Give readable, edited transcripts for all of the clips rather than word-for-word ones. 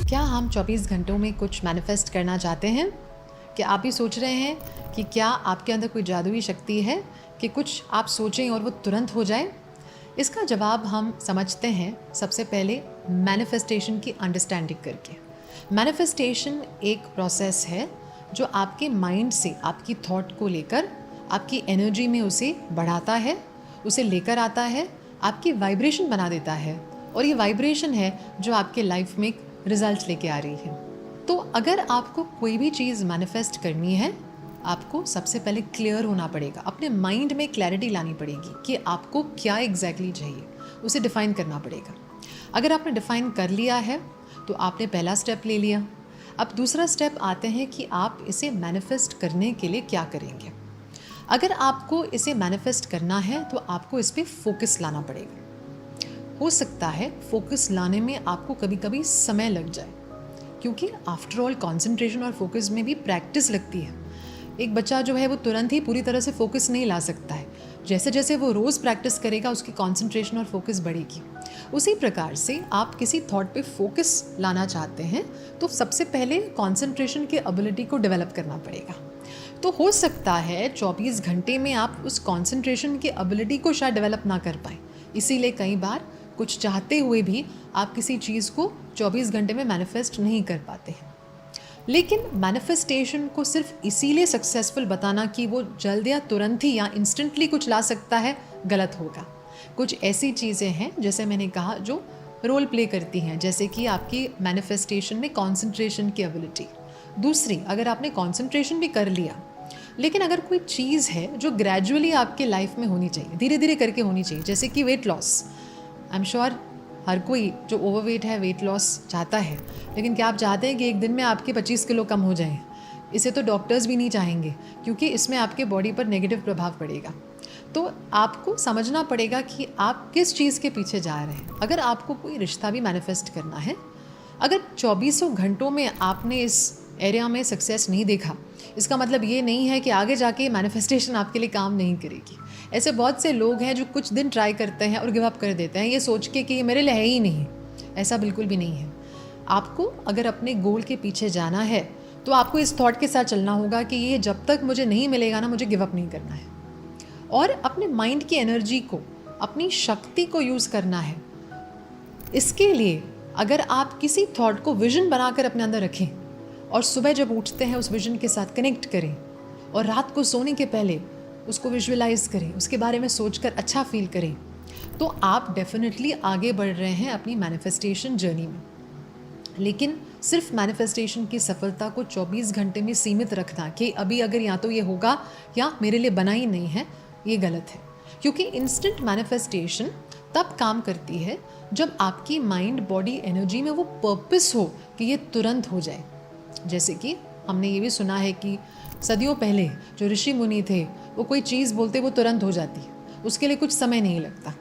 क्या हम 24 घंटों में कुछ मैनिफेस्ट करना चाहते हैं? क्या आप भी सोच रहे हैं कि क्या आपके अंदर कोई जादुई शक्ति है कि कुछ आप सोचें और वो तुरंत हो जाए? इसका जवाब हम समझते हैं सबसे पहले मैनिफेस्टेशन की अंडरस्टैंडिंग करके। मैनिफेस्टेशन एक प्रोसेस है जो आपके माइंड से आपकी थॉट को लेकर आपकी एनर्जी में उसे बढ़ाता है, उसे लेकर आता है, आपकी वाइब्रेशन बना देता है और ये वाइब्रेशन है जो आपके लाइफ में एक रिजल्ट लेके आ रही है। तो अगर आपको कोई भी चीज़ मैनिफेस्ट करनी है, आपको सबसे पहले क्लियर होना पड़ेगा, अपने माइंड में क्लैरिटी लानी पड़ेगी कि आपको क्या एग्जैक्टली चाहिए, उसे डिफ़ाइन करना पड़ेगा। अगर आपने डिफ़ाइन कर लिया है तो आपने पहला स्टेप ले लिया। अब दूसरा स्टेप आते हैं कि आप इसे मैनिफेस्ट करने के लिए क्या करेंगे। अगर आपको इसे मैनिफेस्ट करना है तो आपको इस पर फोकस लाना पड़ेगा। हो सकता है फोकस लाने में आपको कभी कभी समय लग जाए, क्योंकि आफ्टर ऑल कंसंट्रेशन और फोकस में भी प्रैक्टिस लगती है। एक बच्चा जो है वो तुरंत ही पूरी तरह से फोकस नहीं ला सकता है। जैसे जैसे वो रोज़ प्रैक्टिस करेगा उसकी कंसंट्रेशन और फोकस बढ़ेगी। उसी प्रकार से आप किसी थॉट पे फोकस लाना चाहते हैं तो सबसे पहले कंसंट्रेशन की एबिलिटी को डेवलप करना पड़ेगा। तो हो सकता है 24 घंटे में आप उस कंसंट्रेशन की एबिलिटी को शायद डेवलप ना कर पाएँ। इसीलिए कई बार कुछ चाहते हुए भी आप किसी चीज़ को 24 घंटे में मैनिफेस्ट नहीं कर पाते हैं। लेकिन मैनिफेस्टेशन को सिर्फ इसीलिए सक्सेसफुल बताना कि वो जल्द या तुरंत ही या इंस्टेंटली कुछ ला सकता है, गलत होगा। कुछ ऐसी चीज़ें हैं जैसे मैंने कहा जो रोल प्ले करती हैं, जैसे कि आपकी मैनिफेस्टेशन में कॉन्सेंट्रेशन की एबिलिटी। दूसरी, अगर आपने कॉन्सेंट्रेशन भी कर लिया लेकिन अगर कोई चीज़ है जो ग्रेजुअली आपके लाइफ में होनी चाहिए, धीरे धीरे करके होनी चाहिए, जैसे कि weight loss. I am sure हर कोई जो ओवरवेट है वेट लॉस चाहता है, लेकिन क्या आप चाहते हैं कि एक दिन में आपके 25 किलो कम हो जाएं? इसे तो डॉक्टर्स भी नहीं चाहेंगे, क्योंकि इसमें आपके बॉडी पर नेगेटिव प्रभाव पड़ेगा। तो आपको समझना पड़ेगा कि आप किस चीज़ के पीछे जा रहे हैं। अगर आपको कोई रिश्ता भी मैनिफेस्ट करना है, अगर 24 घंटों में आपने इस एरिया में सक्सेस नहीं देखा, इसका मतलब ये नहीं है कि आगे जाके मैनिफेस्टेशन आपके लिए काम नहीं करेगी। ऐसे बहुत से लोग हैं जो कुछ दिन ट्राई करते हैं और गिव अप कर देते हैं, ये सोच के कि ये मेरे लिए है ही नहीं। ऐसा बिल्कुल भी नहीं है। आपको अगर अपने गोल के पीछे जाना है तो आपको इस थॉट के साथ चलना होगा कि ये जब तक मुझे नहीं मिलेगा ना, मुझे गिव अप नहीं करना है। और अपने माइंड की एनर्जी को, अपनी शक्ति को यूज़ करना है। इसके लिए अगर आप किसी थॉट को विजन बनाकर अपने अंदर रखें और सुबह जब उठते हैं उस विजन के साथ कनेक्ट करें और रात को सोने के पहले उसको विजुअलाइज करें, उसके बारे में सोचकर अच्छा फील करें, तो आप डेफिनेटली आगे बढ़ रहे हैं अपनी मैनिफेस्टेशन जर्नी में। लेकिन सिर्फ मैनिफेस्टेशन की सफलता को 24 घंटे में सीमित रखना कि अभी अगर या तो ये होगा या मेरे लिए बना ही नहीं है, ये गलत है। क्योंकि इंस्टेंट मैनिफेस्टेशन तब काम करती है जब आपकी माइंड बॉडी एनर्जी में वो पर्पस हो कि ये तुरंत हो जाए। जैसे कि हमने ये भी सुना है कि सदियों पहले जो ऋषि मुनि थे वो कोई चीज़ बोलते वो तुरंत हो जाती, उसके लिए कुछ समय नहीं लगता।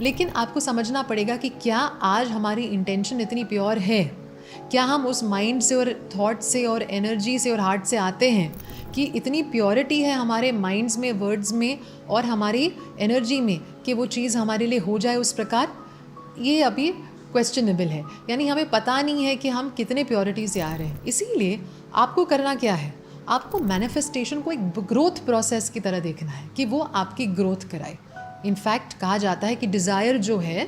लेकिन आपको समझना पड़ेगा कि क्या आज हमारी इंटेंशन इतनी प्योर है, क्या हम उस माइंड से और थॉट से और एनर्जी से और हार्ट से आते हैं कि इतनी प्योरिटी है हमारे माइंड्स में, वर्ड्स में और हमारी एनर्जी में कि वो चीज़ हमारे लिए हो जाए उस प्रकार। ये अभी क्वेश्चनेबल है, यानी हमें पता नहीं है कि हम कितने प्योरिटी से आ रहे हैं। इसीलिए आपको करना क्या है, आपको मैनिफेस्टेशन को एक ग्रोथ प्रोसेस की तरह देखना है कि वो आपकी ग्रोथ कराए। इनफैक्ट कहा जाता है कि डिज़ायर जो है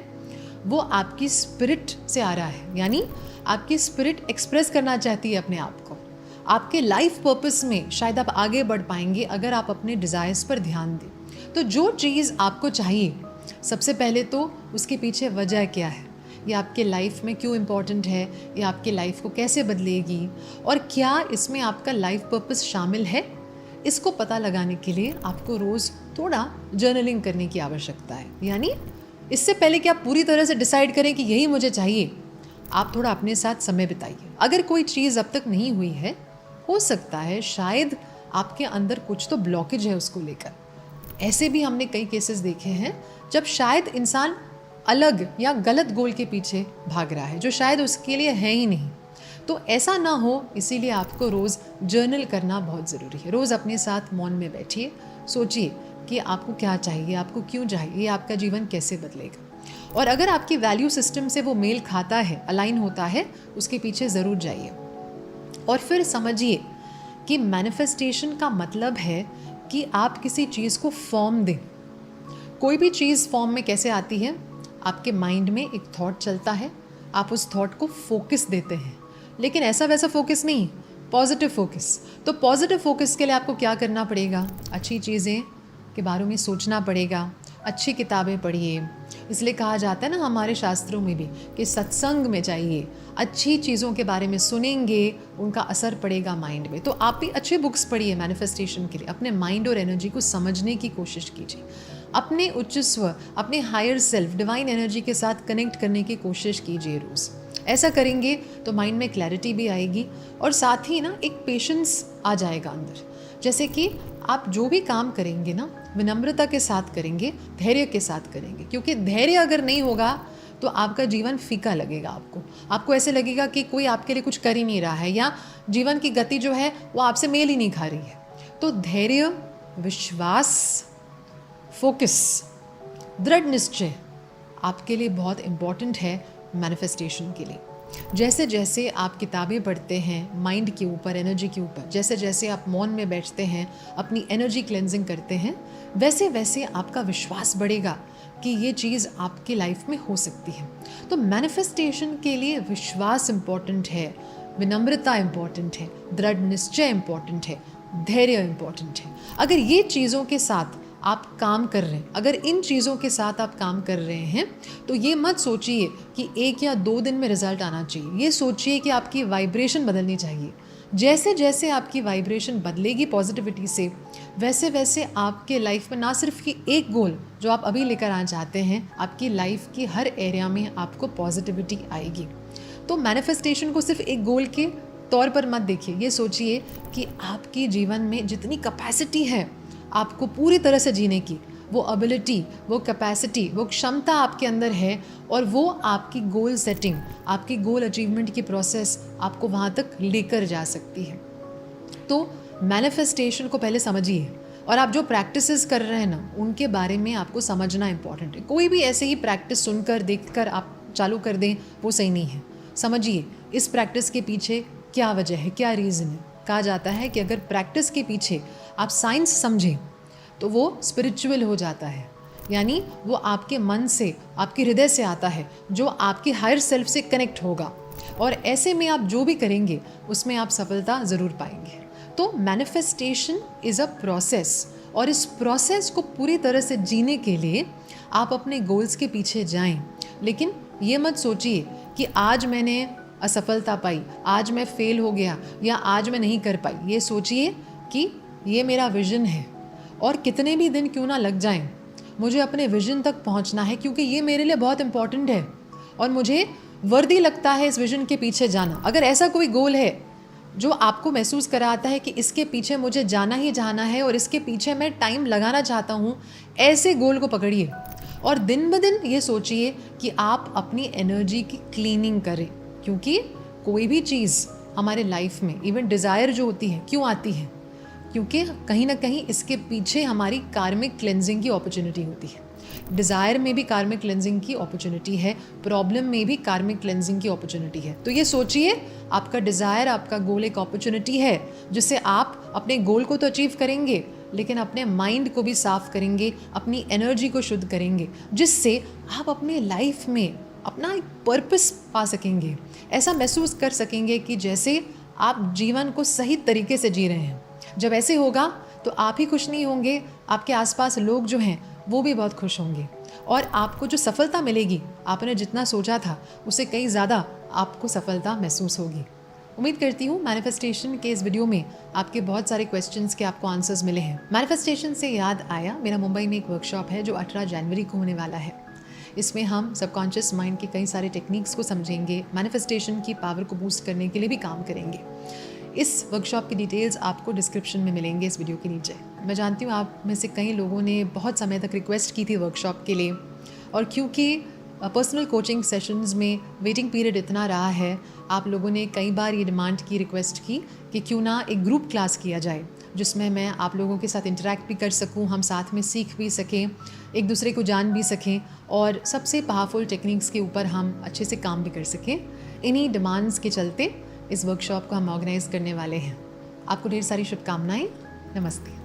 वो आपकी स्पिरिट से आ रहा है, यानी आपकी स्पिरिट एक्सप्रेस करना चाहती है अपने आप को। आपके लाइफ पर्पस में शायद आप आगे बढ़ पाएंगे अगर आप अपने डिज़ायर्स पर ध्यान दें। तो जो चीज़ आपको चाहिए, सबसे पहले तो उसके पीछे वजह क्या है, ये आपके लाइफ में क्यों इम्पॉर्टेंट है, ये आपके लाइफ को कैसे बदलेगी और क्या इसमें आपका लाइफ पर्पस शामिल है। इसको पता लगाने के लिए आपको रोज़ थोड़ा जर्नलिंग करने की आवश्यकता है। यानी इससे पहले कि आप पूरी तरह से डिसाइड करें कि यही मुझे चाहिए, आप थोड़ा अपने साथ समय बिताइए। अगर कोई चीज़ अब तक नहीं हुई है, हो सकता है शायद आपके अंदर कुछ तो ब्लॉकेज है उसको लेकर। ऐसे भी हमने कई केसेस देखे हैं जब शायद इंसान अलग या गलत गोल के पीछे भाग रहा है जो शायद उसके लिए है ही नहीं। तो ऐसा ना हो, इसीलिए आपको रोज़ जर्नल करना बहुत ज़रूरी है। रोज़ अपने साथ मौन में बैठिए, सोचिए कि आपको क्या चाहिए, आपको क्यों चाहिए, आपका जीवन कैसे बदलेगा। और अगर आपकी वैल्यू सिस्टम से वो मेल खाता है, अलाइन होता है, उसके पीछे ज़रूर जाइए। और फिर समझिए कि मैनिफेस्टेशन का मतलब है कि आप किसी चीज़ को फॉर्म दें। कोई भी चीज़ फॉर्म में कैसे आती है? आपके माइंड में एक थॉट चलता है, आप उस थॉट को फोकस देते हैं, लेकिन ऐसा वैसा फोकस नहीं, पॉजिटिव फोकस। तो पॉजिटिव फोकस के लिए आपको क्या करना पड़ेगा? अच्छी चीज़ें के बारे में सोचना पड़ेगा, अच्छी किताबें पढ़िए। इसलिए कहा जाता है ना हमारे शास्त्रों में भी कि सत्संग में जाइए, अच्छी चीज़ों के बारे में सुनेंगे, उनका असर पड़ेगा माइंड में। तो आप भी अच्छी बुक्स पढ़िए मैनिफेस्टेशन के लिए, अपने माइंड और एनर्जी को समझने की कोशिश कीजिए, अपने उच्च स्व, अपने हायर सेल्फ, डिवाइन एनर्जी के साथ कनेक्ट करने की कोशिश कीजिए रोज़। ऐसा करेंगे तो माइंड में क्लैरिटी भी आएगी और साथ ही ना एक पेशेंस आ जाएगा अंदर। जैसे कि आप जो भी काम करेंगे ना, विनम्रता के साथ करेंगे, धैर्य के साथ करेंगे, क्योंकि धैर्य अगर नहीं होगा तो आपका जीवन फीका लगेगा। आपको ऐसे लगेगा कि कोई आपके लिए कुछ कर ही नहीं रहा है, या जीवन की गति जो है वो आपसे मेल ही नहीं खा रही है। तो धैर्य, विश्वास, फोकस, दृढ़ निश्चय आपके लिए बहुत इम्पॉर्टेंट है मैनिफेस्टेशन के लिए। जैसे जैसे आप किताबें पढ़ते हैं माइंड के ऊपर, एनर्जी के ऊपर, जैसे जैसे आप मौन में बैठते हैं, अपनी एनर्जी क्लेंजिंग करते हैं, वैसे वैसे आपका विश्वास बढ़ेगा कि ये चीज़ आपकी लाइफ में हो सकती है। तो मैनिफेस्टेशन के लिए विश्वास इम्पॉर्टेंट है, विनम्रता इम्पॉर्टेंट है, दृढ़ निश्चय इम्पॉर्टेंट है, धैर्य इम्पॉर्टेंट है। अगर ये चीज़ों के साथ आप काम कर रहे हैं, अगर इन चीज़ों के साथ आप काम कर रहे हैं, तो ये मत सोचिए कि 1 या 2 दिन में रिजल्ट आना चाहिए। ये सोचिए कि आपकी वाइब्रेशन बदलनी चाहिए। जैसे जैसे आपकी वाइब्रेशन बदलेगी पॉजिटिविटी से, वैसे वैसे आपके लाइफ में ना सिर्फ कि एक गोल जो आप अभी लेकर आना चाहते हैं, आपकी लाइफ की हर एरिया में आपको पॉजिटिविटी आएगी। तो मैनिफेस्टेशन को सिर्फ एक गोल के तौर पर मत देखिए। ये सोचिए कि आपकी जीवन में जितनी कैपेसिटी है आपको पूरी तरह से जीने की, वो एबिलिटी, वो कैपेसिटी, वो क्षमता आपके अंदर है, और वो आपकी गोल सेटिंग, आपकी गोल अचीवमेंट की प्रोसेस आपको वहाँ तक लेकर जा सकती है। तो मैनिफेस्टेशन को पहले समझिए, और आप जो प्रैक्टिसेस कर रहे हैं ना, उनके बारे में आपको समझना इंपॉर्टेंट है। कोई भी ऐसे ही प्रैक्टिस सुनकर, देखकर आप चालू कर दें, वो सही नहीं है। समझिए इस प्रैक्टिस के पीछे क्या वजह है, क्या रीज़न है। कहा जाता है कि अगर प्रैक्टिस के पीछे आप साइंस समझें तो वो स्पिरिचुअल हो जाता है, यानी वो आपके मन से, आपके हृदय से आता है, जो आपके हायर सेल्फ से कनेक्ट होगा, और ऐसे में आप जो भी करेंगे उसमें आप सफलता ज़रूर पाएंगे। तो मैनिफेस्टेशन इज़ अ प्रोसेस, और इस प्रोसेस को पूरी तरह से जीने के लिए आप अपने गोल्स के पीछे जाएं। लेकिन ये मत सोचिए कि आज मैंने असफलता पाई, आज मैं फेल हो गया, या आज मैं नहीं कर पाई। ये सोचिए कि ये मेरा विज़न है, और कितने भी दिन क्यों ना लग जाएं, मुझे अपने विज़न तक पहुंचना है, क्योंकि ये मेरे लिए बहुत इंपॉर्टेंट है और मुझे वर्दी लगता है इस विज़न के पीछे जाना। अगर ऐसा कोई गोल है जो आपको महसूस कराता है कि इसके पीछे मुझे जाना ही जाना है और इसके पीछे मैं टाइम लगाना चाहता हूँ, ऐसे गोल को पकड़िए, और दिन ब दिन ये सोचिए कि आप अपनी एनर्जी की क्लीनिंग करें। क्योंकि कोई भी चीज़ हमारे लाइफ में, इवन डिज़ायर जो होती है, क्यों आती है? क्योंकि कहीं ना कहीं इसके पीछे हमारी कार्मिक क्लेंजिंग की अपॉर्चुनिटी होती है। डिज़ायर में भी कार्मिक क्लेंजिंग की अपॉर्चुनिटी है, प्रॉब्लम में भी कार्मिक क्लेंजिंग की अपॉर्चुनिटी है। तो ये सोचिए, आपका डिज़ायर, आपका गोल एक अपॉर्चुनिटी है, जिससे आप अपने गोल को तो अचीव करेंगे, लेकिन अपने माइंड को भी साफ करेंगे, अपनी एनर्जी को शुद्ध करेंगे, जिससे आप अपने लाइफ में अपना एक पर्पस पा सकेंगे। ऐसा महसूस कर सकेंगे कि जैसे आप जीवन को सही तरीके से जी रहे हैं। जब ऐसे होगा तो आप ही खुश नहीं होंगे, आपके आसपास लोग जो हैं वो भी बहुत खुश होंगे, और आपको जो सफलता मिलेगी, आपने जितना सोचा था उससे कहीं ज़्यादा आपको सफलता महसूस होगी। उम्मीद करती हूँ मैनिफेस्टेशन के इस वीडियो में आपके बहुत सारे क्वेश्चंस के आपको आंसर्स मिले हैं। मैनिफेस्टेशन से याद आया, मेरा मुंबई में एक वर्कशॉप है जो 18 जनवरी को होने वाला है। इसमें हम सबकॉन्शियस माइंड के कई सारे टेक्निक्स को समझेंगे, मैनिफेस्टेशन की पावर को बूस्ट करने के लिए भी काम करेंगे। इस वर्कशॉप की डिटेल्स आपको डिस्क्रिप्शन में मिलेंगे इस वीडियो के नीचे। मैं जानती हूँ आप में से कई लोगों ने बहुत समय तक रिक्वेस्ट की थी वर्कशॉप के लिए, और क्योंकि पर्सनल कोचिंग सेशंस में वेटिंग पीरियड इतना रहा है, आप लोगों ने कई बार ये डिमांड की, रिक्वेस्ट की कि क्यों ना एक ग्रुप क्लास किया जाए जिसमें मैं आप लोगों के साथ इंटरेक्ट भी कर सकूं, हम साथ में सीख भी सकें, एक दूसरे को जान भी सकें और सबसे पावरफुल टेक्निक्स के ऊपर हम अच्छे से काम भी कर सकें। इन्हीं डिमांड्स के चलते इस वर्कशॉप को हम ऑर्गेनाइज़ करने वाले हैं। आपको ढेर सारी शुभकामनाएं। नमस्ते।